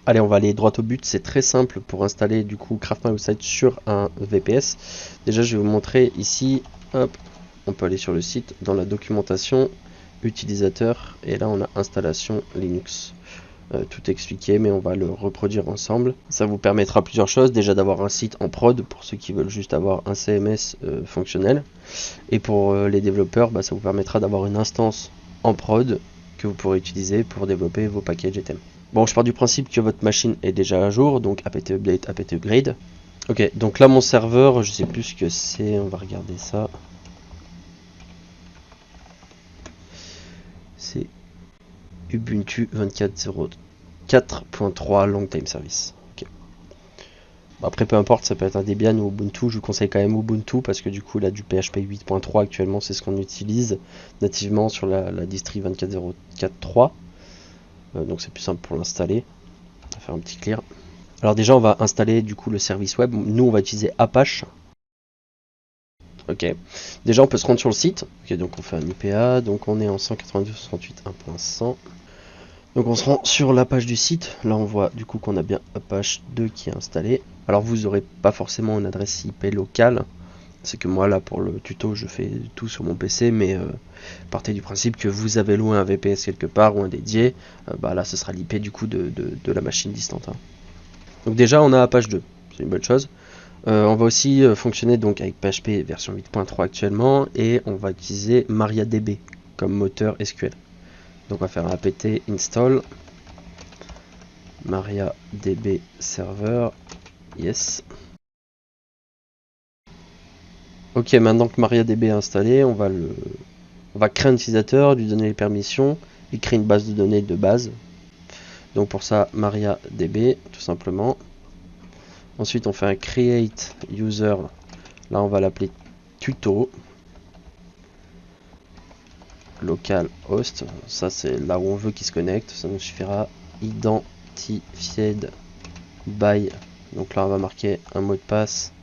Allez, on va aller droit au but, c'est très simple pour installer du coup Craft My Website sur un VPS. Déjà, je vais vous montrer ici, hop, on peut aller sur le site, dans la documentation, utilisateur, et là on a installation Linux. Tout expliqué, mais on va le reproduire ensemble. Ça vous permettra plusieurs choses, déjà d'avoir un site en prod, pour ceux qui veulent juste avoir un CMS fonctionnel, et pour les développeurs, bah, ça vous permettra d'avoir une instance en prod que vous pourrez utiliser pour développer vos packages et thèmes. Bon, je pars du principe que votre machine est déjà à jour, donc apt update, apt upgrade. Ok, donc là mon serveur, je sais plus ce que c'est, on va regarder ça. C'est Ubuntu 24.04.3 Long Time Service. Ok. Bon, après peu importe, ça peut être un Debian ou Ubuntu, je vous conseille quand même Ubuntu parce que du coup il a du PHP 8.3 actuellement, c'est ce qu'on utilise nativement sur la distri 24.04.3. Donc c'est plus simple pour l'installer. On va faire un petit clear. Alors déjà on va installer du coup le service web. Nous on va utiliser Apache. Ok. Déjà on peut se rendre sur le site. Ok, donc on fait un IPA. Donc on est en 192.168.1.100. Donc on se rend sur la page du site. Là on voit du coup qu'on a bien Apache 2 qui est installé. Alors vous n'aurez pas forcément une adresse IP locale. C'est que moi là pour le tuto je fais tout sur mon PC, mais partez du principe que vous avez loué un VPS quelque part ou un dédié, bah là ce sera l'IP du coup de la machine distante. Hein. Donc déjà on a Apache 2, c'est une bonne chose. On va aussi fonctionner donc avec PHP version 8.3 actuellement, et on va utiliser MariaDB comme moteur SQL. Donc on va faire un apt install MariaDB server, yes. Ok, maintenant que MariaDB est installé, on va créer un utilisateur, lui donner les permissions et créer une base de données de base. Donc pour ça, MariaDB, tout simplement. Ensuite, on fait un create user. Là, on va l'appeler tuto. Local host. Ça, c'est là où on veut qu'il se connecte. Ça nous suffira. Identified by. Donc là, on va marquer un mot de passe.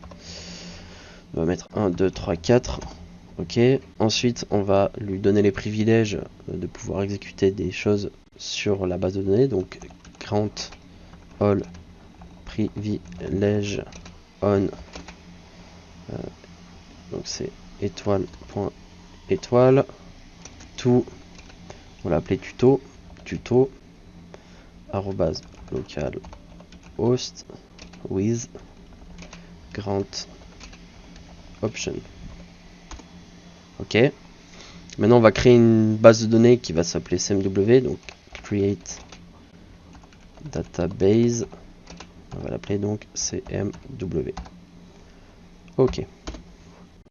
On va mettre 1, 2, 3, 4. Ok. Ensuite, on va lui donner les privilèges de pouvoir exécuter des choses sur la base de données. Donc, grant all privilège on. Donc c'est étoile.étoile. Tout. On l'a appelé tuto. Tuto. Arrobase local host with grant option. Ok. Maintenant, on va créer une base de données qui va s'appeler CMW. Donc, create database. On va l'appeler donc CMW. Ok.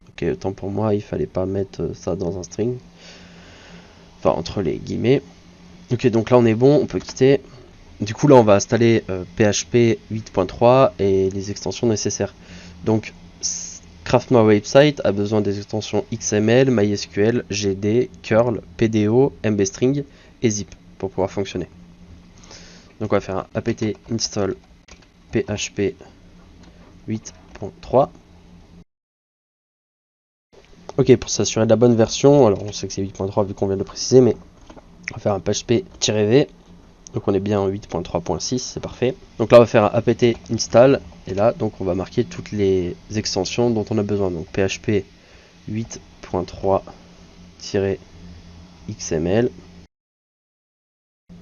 Ok, autant pour moi, il fallait pas mettre ça dans un string. Enfin, entre les guillemets. Ok, donc là, on est bon. On peut quitter. Du coup, là, on va installer PHP 8.3 et les extensions nécessaires. Donc, Craft My Website a besoin des extensions XML, MySQL, GD, curl, PDO, mbstring et zip pour pouvoir fonctionner. Donc on va faire un apt install php 8.3. Ok, pour s'assurer de la bonne version, alors on sait que c'est 8.3 vu qu'on vient de le préciser, mais on va faire un php-v. Donc on est bien en 8.3.6, c'est parfait. Donc là on va faire un apt install, et là donc on va marquer toutes les extensions dont on a besoin. Donc php 8.3-xml.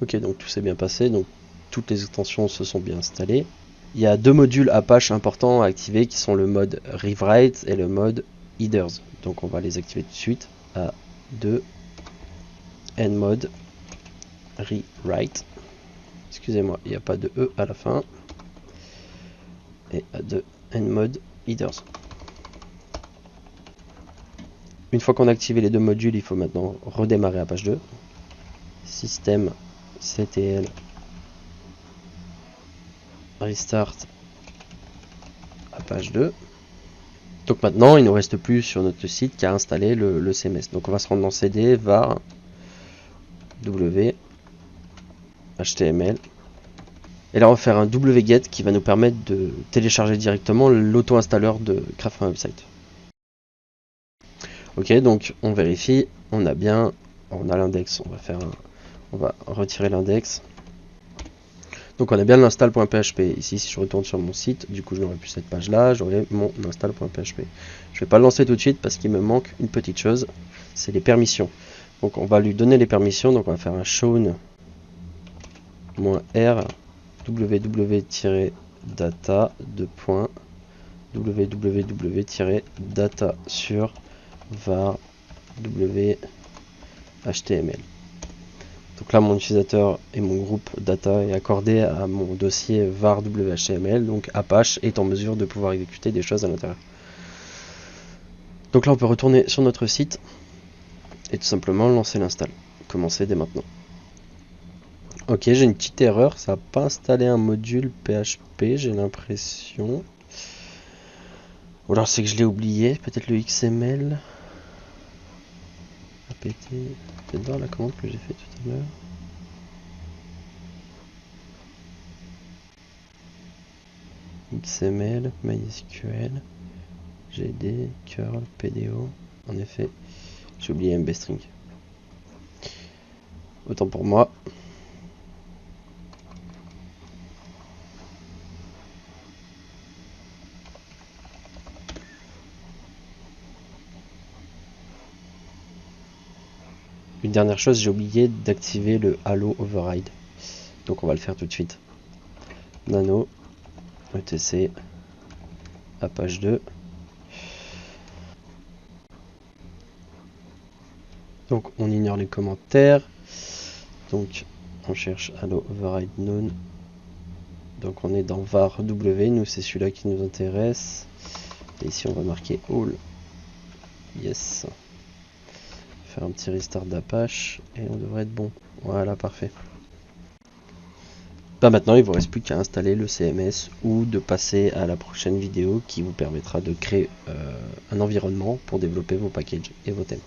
Ok, donc tout s'est bien passé, donc toutes les extensions se sont bien installées. Il y a deux modules Apache importants à activer qui sont le mode rewrite et le mode headers. Donc on va les activer tout de suite. A2 nmode rewrite. Excusez-moi, il n'y a pas de E à la fin. Et A2 nmode headers. Une fois qu'on a activé les deux modules, il faut maintenant redémarrer Apache 2. Système ctl restart Apache 2. Donc maintenant, il ne nous reste plus sur notre site qu'à installer le CMS. Donc on va se rendre dans cd var w html. Et là, on va faire un wget qui va nous permettre de télécharger directement l'auto-installeur de Craft My Website. Ok, donc on vérifie, on a bien, on a l'index, on va retirer l'index. Donc on a bien l'install.php. Ici, si je retourne sur mon site, du coup je n'aurai plus cette page là, j'aurai mon install.php. Je vais pas le lancer tout de suite parce qu'il me manque une petite chose, c'est les permissions. Donc on va lui donner les permissions, donc on va faire un shown-r www-data www-data sur var whtml. Donc là, mon utilisateur et mon groupe data est accordé à mon dossier var whtml, donc Apache est en mesure de pouvoir exécuter des choses à l'intérieur. Donc là, on peut retourner sur notre site et tout simplement lancer l'install. Commencer dès maintenant. Ok, j'ai une petite erreur, ça n'a pas installé un module PHP, j'ai l'impression. Ou alors c'est que je l'ai oublié, peut-être le XML. apt, peut-être dans la commande que j'ai fait tout à l'heure. XML, MySQL, GD, curl, PDO. En effet, j'ai oublié mbstring. Autant pour moi. Une dernière chose, j'ai oublié d'activer le Halo Override. Donc on va le faire tout de suite. Nano, etc, Apache 2. Donc on ignore les commentaires. Donc on cherche Halo Override None. Donc on est dans var w, nous c'est celui-là qui nous intéresse. Et ici on va marquer all. Yes. Faire un petit restart d'Apache et on devrait être bon. Voilà, parfait. Bah maintenant il ne vous reste plus qu'à installer le CMS ou de passer à la prochaine vidéo qui vous permettra de créer un environnement pour développer vos packages et vos thèmes.